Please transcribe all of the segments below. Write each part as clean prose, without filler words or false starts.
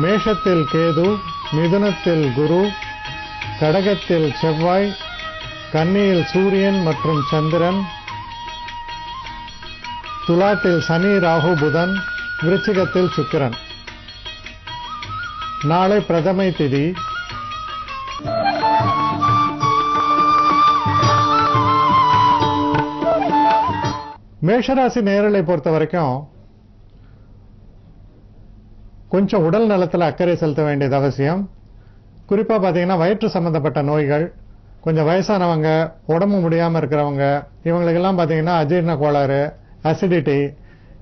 மேஷத்தில் கேது, மிதுனத்தில் குரு, கடகத்தில் செவ்வாய், கன்னியில் சூரியன் மற்றும் சந்திரன், துலாத்தில் சனி, ராகு, புதன், விருச்சிகத்தில் சுக்கிரன். நாளை பிரதமை திதி. மேஷராசி நேயர்களை பொறுத்த வரைக்கும் கொஞ்சம் உடல் நலத்தில் அக்கறை செலுத்த வேண்டியது அவசியம். குறிப்பா பாத்தீங்கன்னா வயிற்று சம்பந்தப்பட்ட நோய்கள், கொஞ்சம் வயசானவங்க, உடம்பு முடியாம இருக்கிறவங்க, இவங்களுக்கெல்லாம் பாத்தீங்கன்னா அஜீரண கோளாறு, அசிடிட்டி,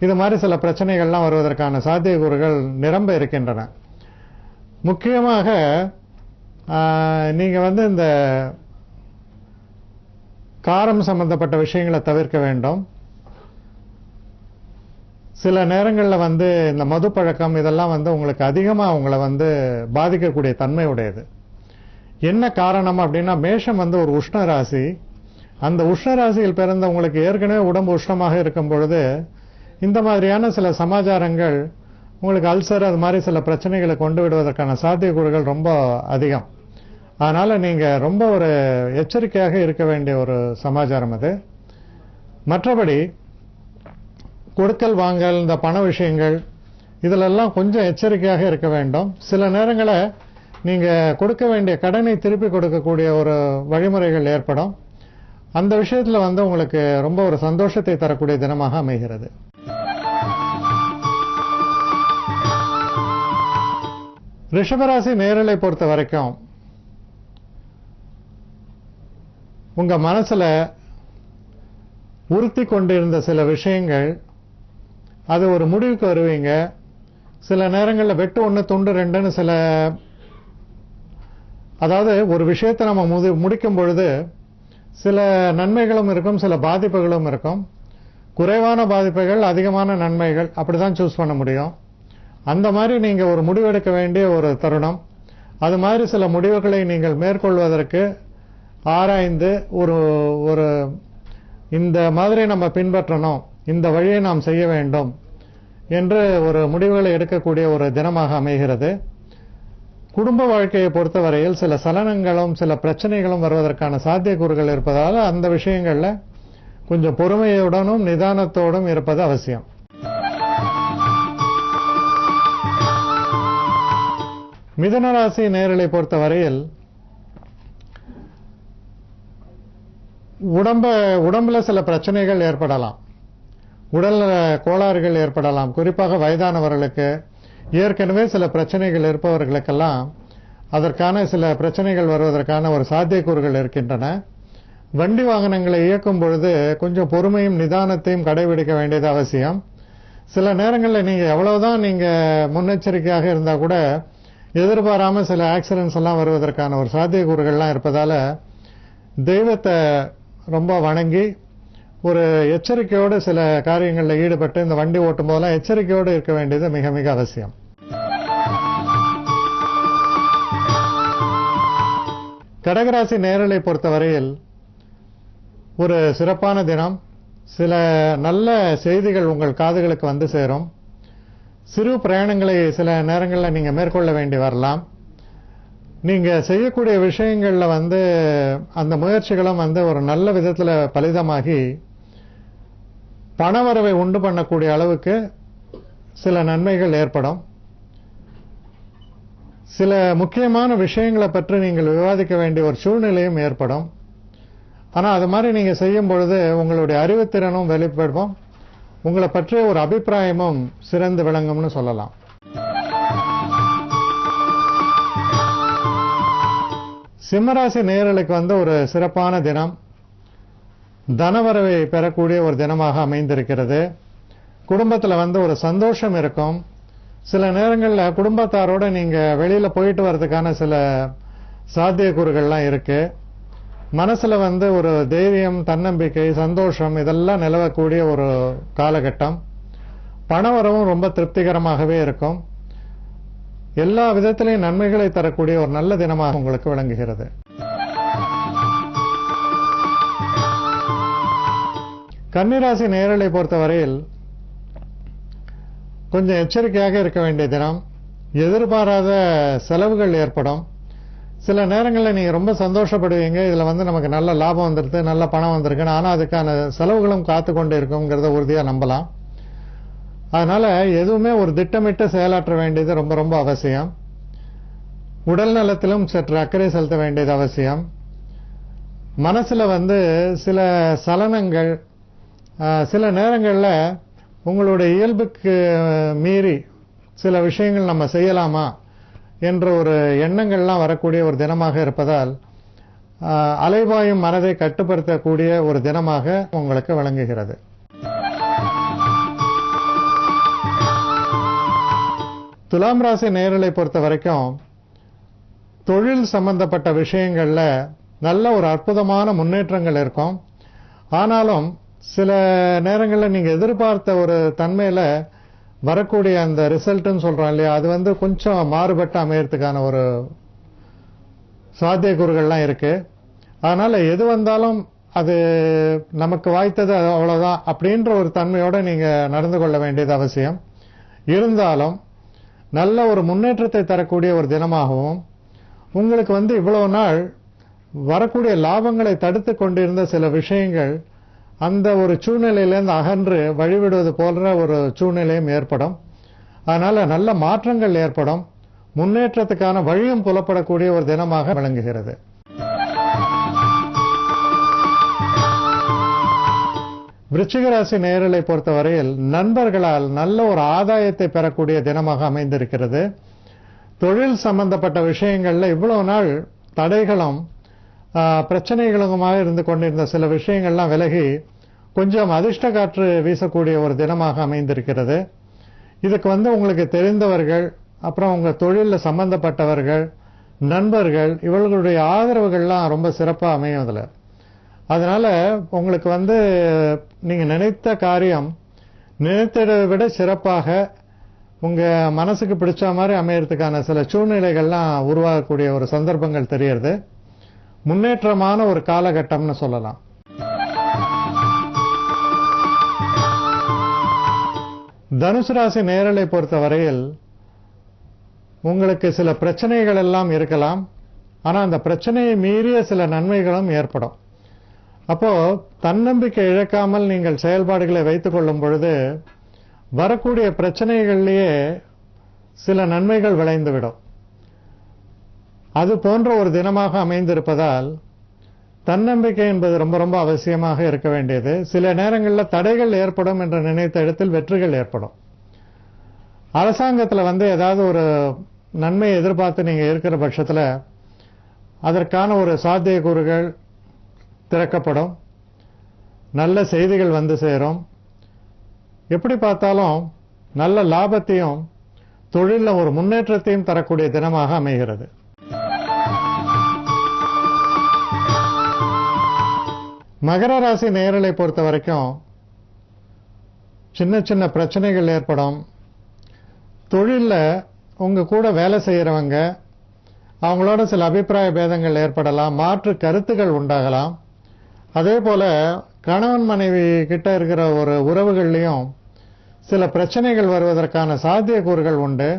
இது மாதிரி சில பிரச்சனைகள்லாம் வருவதற்கான சாத்தியக்கூறுகள் நிரம்ப இருக்கின்றன. முக்கியமாக நீங்க இந்த காரம் சம்பந்தப்பட்ட விஷயங்களை தவிர்க்க வேண்டும். சில நேரங்களில் இந்த மது பழக்கம் இதெல்லாம் உங்களுக்கு அதிகமாக உங்களை பாதிக்கக்கூடிய தன்மை உடையது. என்ன காரணம் அப்படின்னா, மேஷம் ஒரு உஷ்ண ராசி. அந்த உஷ்ண ராசியில் பிறந்த உங்களுக்கு ஏற்கனவே உடம்பு உஷ்ணமாக இருக்கும் பொழுது இந்த மாதிரியான சில சமாச்சாரங்கள் உங்களுக்கு அல்சர் அது மாதிரி சில பிரச்சனைகளை கொண்டு விடுவதற்கான சாத்தியக்கூறுகள் ரொம்ப அதிகம். அதனால நீங்க ரொம்ப ஒரு எச்சரிக்கையாக இருக்க வேண்டிய ஒரு சமாச்சாரம் அது. மற்றபடி கொடுக்கல் வாங்கல், இந்த பண விஷயங்கள் இதிலெல்லாம் கொஞ்சம் எச்சரிக்கையாக இருக்க வேண்டும். சில நேரங்களில் நீங்க கொடுக்க வேண்டிய கடனை திருப்பி கொடுக்கக்கூடிய ஒரு வழிமுறைகள் ஏற்படும். அந்த விஷயத்துல உங்களுக்கு ரொம்ப ஒரு சந்தோஷத்தை தரக்கூடிய தினமாக அமைகிறது. ரிஷபராசி நேயர்களை பொறுத்த வரைக்கும் உங்க மனசுல உறுத்தி கொண்டிருந்த சில விஷயங்கள், அது ஒரு முடிவுக்கு வருவீங்க. சில நேரங்களில் வெட்டு ஒன்று துண்டு ரெண்டுன்னு அதாவது ஒரு விஷயத்தை நம்ம முடிக்கும் பொழுது சில நன்மைகளும் இருக்கும், சில பாதிப்புகளும் இருக்கும். குறைவான பாதிப்புகள், அதிகமான நன்மைகள், அப்படிதான் சூஸ் பண்ண முடியும். அந்த மாதிரி நீங்க ஒரு முடிவெடுக்க வேண்டிய ஒரு தருணம். அது மாதிரி சில முடிவுகளை நீங்கள் மேற்கொள்வதற்கு ஆராய்ந்து ஒரு இந்த மாதிரி நம்ம பின்பற்றணும், இந்த வழியை நாம் செய்ய வேண்டும் என்று ஒரு முடிவுகளை எடுக்கக்கூடிய ஒரு தினமாக அமைகிறது. குடும்ப வாழ்க்கையை பொறுத்தவரையில் சில சலனங்களும் சில பிரச்சனைகளும் வருவதற்கான சாத்தியக்கூறுகள் இருப்பதால் அந்த விஷயங்கள்ல கொஞ்சம் பொறுமையுடனும் நிதானத்தோடும் இருப்பது அவசியம். மிதுனராசி நேயர்களை பொறுத்தவரையில் உடம்புல சில பிரச்சனைகள் ஏற்படலாம், உடல் கோளாறுகள் ஏற்படலாம். குறிப்பாக வயதானவர்களுக்கு, ஏற்கனவே சில பிரச்சனைகள் இருப்பவர்களுக்கெல்லாம் அதற்கான சில பிரச்சனைகள் வருவதற்கான ஒரு சாத்தியக்கூறுகள் இருக்கின்றன. வண்டி வாகனங்களை இயக்கும் பொழுது கொஞ்சம் பொறுமையும் நிதானத்தையும் கடைபிடிக்க வேண்டியது அவசியம். சில நேரங்களில் நீங்க எவ்வளவுதான் நீங்க முன்னெச்சரிக்கையாக இருந்தா கூட எதிர்பாராம சில ஆக்சிடென்ட்ஸ் எல்லாம் வருவதற்கான ஒரு சாத்தியக்கூறுகள்லாம் இருப்பதால தெய்வத்தை ரொம்ப வணங்கி ஒரு எச்சரிக்கையோடு சில காரியங்களில் ஈடுபட்டு இந்த வண்டி ஓட்டும் போதெல்லாம் எச்சரிக்கையோடு இருக்க வேண்டியது மிக மிக அவசியம். கடகராசி நேயர்களை பொறுத்தவரையில் ஒரு சிறப்பான தினம். சில நல்ல செய்திகள் உங்கள் காதுகளுக்கு சேரும். சிறு பிரயாணங்களை சில நேரங்களில் நீங்க மேற்கொள்ள வேண்டி வரலாம். நீங்க செய்யக்கூடிய விஷயங்கள்ல அந்த முயற்சிகளும் ஒரு நல்ல விதத்துல பலிதமாகி பணவரவை உண்டு பண்ணக்கூடிய அளவுக்கு சில நன்மைகள் ஏற்படும். சில முக்கியமான விஷயங்களை பற்றி நீங்கள் விவாதிக்க வேண்டிய ஒரு சூழ்நிலையும் ஏற்படும். ஆனா அது மாதிரி நீங்க செய்யும் பொழுது உங்களுடைய அறிவுத்திறனும் வெளிப்படும், உங்களை பற்றிய ஒரு அபிப்பிராயமும் சிறந்து விளங்கும்னு சொல்லலாம். சிம்மராசி நேயர்களுக்கு ஒரு சிறப்பான தினம். தனவரவை பெறக்கூடிய ஒரு தினமாக அமைந்திருக்கிறது. குடும்பத்தில் ஒரு சந்தோஷம் இருக்கும். சில நேரங்களில் குடும்பத்தாரோட நீங்க வெளியில போயிட்டு வர்றதுக்கான சில சாத்தியக்கூறுகள்லாம் இருக்கு. மனசுல ஒரு தைரியம், தன்னம்பிக்கை, சந்தோஷம் இதெல்லாம் நிலவக்கூடிய ஒரு காலகட்டம். பணவரவும் ரொம்ப திருப்திகரமாகவே இருக்கும். எல்லா விதத்திலையும் நன்மைகளை தரக்கூடிய ஒரு நல்ல தினமாக உங்களுக்கு விளங்குகிறது. கன்னிராசி நேயர்களை பொறுத்தவரையில் கொஞ்சம் எச்சரிக்கையாக இருக்க வேண்டிய தினம். எதிர்பாராத செலவுகள் ஏற்படும். சில நேரங்களில் நீங்க ரொம்ப சந்தோஷப்படுவீங்க, இதுல நமக்கு நல்ல லாபம் வந்துருது, நல்ல பணம் வந்திருக்குன்னு. ஆனா அதுக்கான செலவுகளும் காத்து கொண்டு இருக்குங்கிறத உறுதியா நம்பலாம். அதனால எதுவுமே ஒரு திட்டமிட்டு செயலாற்ற வேண்டியது ரொம்ப ரொம்ப அவசியம். உடல் நலத்திலும் சற்று அக்கறை செலுத்த வேண்டியது அவசியம். மனசுல சில சலனங்கள், சில நேரங்கள்ல உங்களுடைய இயல்புக்கு மீறி சில விஷயங்கள் நம்ம செய்யலாமா என்ற ஒரு எண்ணங்கள்லாம் வரக்கூடிய ஒரு தினமாக இருப்பதால் அலைபாயும் மனதை கட்டுப்படுத்தக்கூடிய ஒரு தினமாக உங்களுக்கு விளங்குகிறது. துலாம் ராசி நேயர்களை பொறுத்த வரைக்கும் தொழில் சம்பந்தப்பட்ட விஷயங்கள்ல நல்ல ஒரு அற்புதமான முன்னேற்றங்கள் இருக்கும். ஆனாலும் சில நேரங்களில் நீங்க எதிர்பார்த்த ஒரு தன்மையில வரக்கூடிய அந்த ரிசல்ட்னு சொல்றோம் இல்லையா, அது கொஞ்சம் மாறுபட்டு அமையறதுக்கான ஒரு சாத்தியக்கூறுகள்லாம் இருக்கு. அதனால எது வந்தாலும் அது நமக்கு வாய்த்தது அவ்வளவுதான் அப்படின்ற ஒரு தன்மையோட நீங்க நடந்து கொள்ள வேண்டியது அவசியம். இருந்தாலும் நல்ல ஒரு முன்னேற்றத்தை தரக்கூடிய ஒரு தினமாகவும், உங்களுக்கு இவ்வளவு நாள் வரக்கூடிய லாபங்களை தடுத்து கொண்டிருந்த சில விஷயங்கள் அந்த ஒரு சூழ்நிலையிலிருந்து அகன்று வழிவிடுவது போன்ற ஒரு சூழ்நிலையும் ஏற்படும். அதனால நல்ல மாற்றங்கள் ஏற்படும். முன்னேற்றத்துக்கான வழியும் புலப்படக்கூடிய ஒரு தினமாக விளங்குகிறது. விருச்சிக ராசி நேயர்களை பொறுத்தவரையில் நண்பர்களால் நல்ல ஒரு ஆதாயத்தை பெறக்கூடிய தினமாக அமைந்திருக்கிறது. தொழில் சம்பந்தப்பட்ட விஷயங்கள்ல இவ்வளவு நாள் தடைகளும் பிரச்சனைகளுமாக இருந்து கொண்டிருந்த சில விஷயங்கள்லாம் விலகி கொஞ்சம் அதிர்ஷ்ட காற்று வீசக்கூடிய ஒரு தினமாக அமைந்திருக்கிறது. இதுக்கு உங்களுக்கு தெரிந்தவர்கள், அப்புறம் உங்க தொழிலில் சம்பந்தப்பட்டவர்கள், நண்பர்கள், இவர்களுடைய ஆதரவுகள்லாம் ரொம்ப சிறப்பா அமையும் அதுல. அதனால உங்களுக்கு நீங்க நினைத்த காரியம் நினைத்ததை விட சிறப்பாக உங்க மனசுக்கு பிடிச்ச மாதிரி அமையறதுக்கான சில சூழ்நிலைகள்லாம் உருவாகக்கூடிய ஒரு சந்தர்ப்பங்கள் தெரியறது. முன்னேற்றமான ஒரு காலகட்டம்னு சொல்லலாம். தனுசு ராசி நேயர்களை பொறுத்தவரையில் உங்களுக்கு சில பிரச்சனைகள் எல்லாம் இருக்கலாம். ஆனா அந்த பிரச்சனையை மீறிய சில நன்மைகளும் ஏற்படும். அப்போ தன்னம்பிக்கை இழக்காமல் நீங்கள் செயல்பாடுகளை வைத்துக் கொள்ளும் பொழுது வரக்கூடிய பிரச்சனைகளிலேயே சில நன்மைகள் விளைந்துவிடும். அது போன்ற ஒரு தினமாக அமைந்திருப்பதால் தன்னம்பிக்கை என்பது ரொம்ப ரொம்ப அவசியமாக இருக்க வேண்டியது. சில நேரங்களில் தடைகள் ஏற்படும் என்று நினைத்த இடத்தில் வெற்றிகள் ஏற்படும். அரசாங்கத்தில் ஏதாவது ஒரு நன்மையை எதிர்பார்த்து நீங்க இருக்கிற பட்சத்தில் அதற்கான ஒரு சாத்தியக்கூறுகள் திறக்கப்படும். நல்ல செய்திகள் சேரும். எப்படி பார்த்தாலும் நல்ல லாபத்தையும் தொழிலில் ஒரு முன்னேற்றத்தையும் தரக்கூடிய தினமாக அமைகிறது. மகர ராசி நேயர்களை பொறுத்த வரைக்கும் சின்ன சின்ன பிரச்சனைகள் ஏற்படும். தொழில்ல உங்க கூட வேலை செய்யறவங்க அவங்களோட சில அபிப்பிராய பேதங்கள் ஏற்படலாம், மாற்று கருத்துக்கள் உண்டாகலாம். அதே போல கணவன் மனைவி கிட்ட இருக்கிற ஒரு உறவுகள்லயும் சில பிரச்சனைகள் வருவதற்கான சாத்தியக்கூறுகள் உண்டு.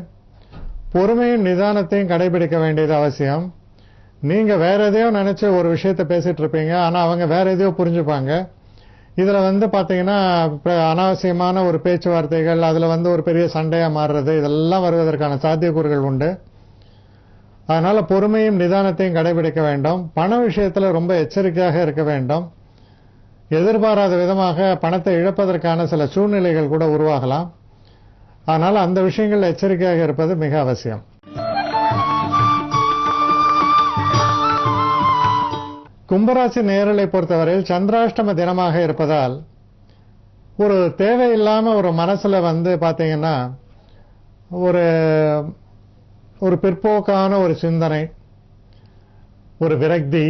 பொறுமையும் நிதானத்தையும் கடைபிடிக்க வேண்டியது அவசியம். நீங்க வேற எதையோ நினைச்சு ஒரு விஷயத்த பேசிட்டு இருப்பீங்க, ஆனா அவங்க வேற எதையோ புரிஞ்சுப்பாங்க. இதுல பாத்தீங்கன்னா அனாவசியமான ஒரு பேச்சுவார்த்தைகள், அதுல ஒரு பெரிய சண்டையா மாறுறது, இதெல்லாம் வருவதற்கான சாத்தியக்கூறுகள் உண்டு. அதனால பொறுமையும் நிதானத்தையும் கடைபிடிக்க வேண்டும். பண விஷயத்துல ரொம்ப எச்சரிக்கையாக இருக்க வேண்டும். எதிர்பாராத விதமாக பணத்தை இழப்பதற்கான சில சூழ்நிலைகள் கூட உருவாகலாம். அதனால அந்த விஷயங்கள் எச்சரிக்கையாக இருப்பது மிக அவசியம். கும்பராசி நேயர்களை பொறுத்தவரையில் சந்திராஷ்டம தினமாக இருப்பதால் ஒரு தேவையில்லாம ஒரு மனசுல பாத்தீங்கன்னா ஒரு பிற்போக்கான ஒரு சிந்தனை, ஒரு விரக்தி,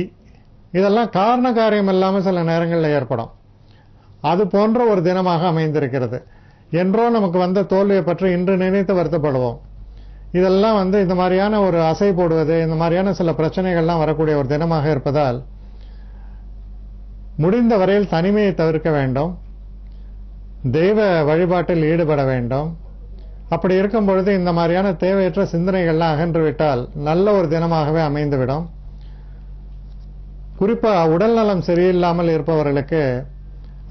இதெல்லாம் காரண காரியம் இல்லாம சில நேரங்களில் ஏற்படும். அது போன்ற ஒரு தினமாக அமைந்திருக்கிறது. என்றோ நமக்கு வந்த தோல்வியை பற்றி இன்று நினைத்து வருத்தப்படுவோம். இதெல்லாம் இந்த மாதிரியான ஒரு அசை போடுவது, இந்த மாதிரியான சில பிரச்சனைகள்லாம் வரக்கூடிய ஒரு தினமாக இருப்பதால் முடிந்த வரையில் தனிமையை தவிர்க்க வேண்டும். தெய்வ வழிபாட்டில் ஈடுபட வேண்டும். அப்படி இருக்கும் பொழுது இந்த மாதிரியான தேவையற்ற சிந்தனைகள்லாம் அகன்றுவிட்டால் நல்ல ஒரு தினமாகவே அமைந்துவிடும். குறிப்பா உடல்நலம் சரியில்லாமல் இருப்பவர்களுக்கு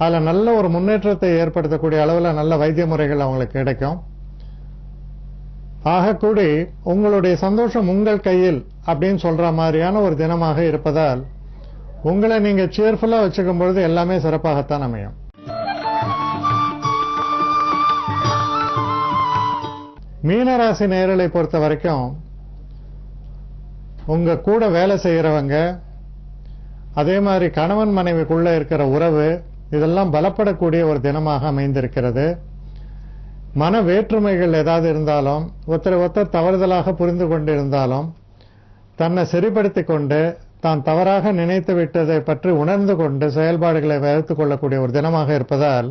அதுல நல்ல ஒரு முன்னேற்றத்தை ஏற்படுத்தக்கூடிய அளவுல நல்ல வைத்திய முறைகள் அவங்களுக்கு கிடைக்கும். ஆகக்கூடி உங்களுடைய சந்தோஷம் உங்கள் கையில் அப்படின்னு சொல்ற மாதிரியான ஒரு தினமாக இருப்பதால் உங்களை நீங்க சேர்ஃபுல்லா வச்சுக்கும் பொழுது எல்லாமே சிறப்பாகத்தான் அமையும். மீனராசி நேயர்களை பொறுத்த வரைக்கும் உங்க கூட வேலை செய்யறவங்க, அதே மாதிரி கணவன் மனைவிக்குள்ள இருக்கிற உறவு இதெல்லாம் பலப்படக்கூடிய ஒரு தினமாக அமைந்திருக்கிறது. மன வேற்றுமைகள் ஏதாவது இருந்தாலும், ஒருத்தர் தவறுதலாக புரிந்து கொண்டிருந்தாலும் தன்னை சரிப்படுத்திக் கொண்டு தான் தவறாக நினைத்து விட்டதை பற்றி உணர்ந்து கொண்டு செயல்பாடுகளை வகுத்துக் கொள்ளக்கூடிய ஒரு தினமாக இருப்பதால்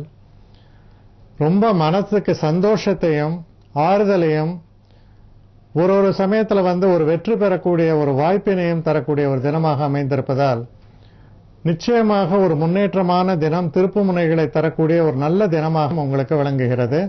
ரொம்ப மனசுக்கு சந்தோஷத்தையும் ஆறுதலையும் ஒரு சமயத்தில் ஒரு வெற்றி பெறக்கூடிய ஒரு வாய்ப்பினையும் தரக்கூடிய ஒரு தினமாக அமைந்திருப்பதால் நிச்சயமாக ஒரு முன்னேற்றமான தினம், திருப்பு முனைகளை தரக்கூடிய ஒரு நல்ல தினமாக உங்களுக்கு விளங்குகிறது.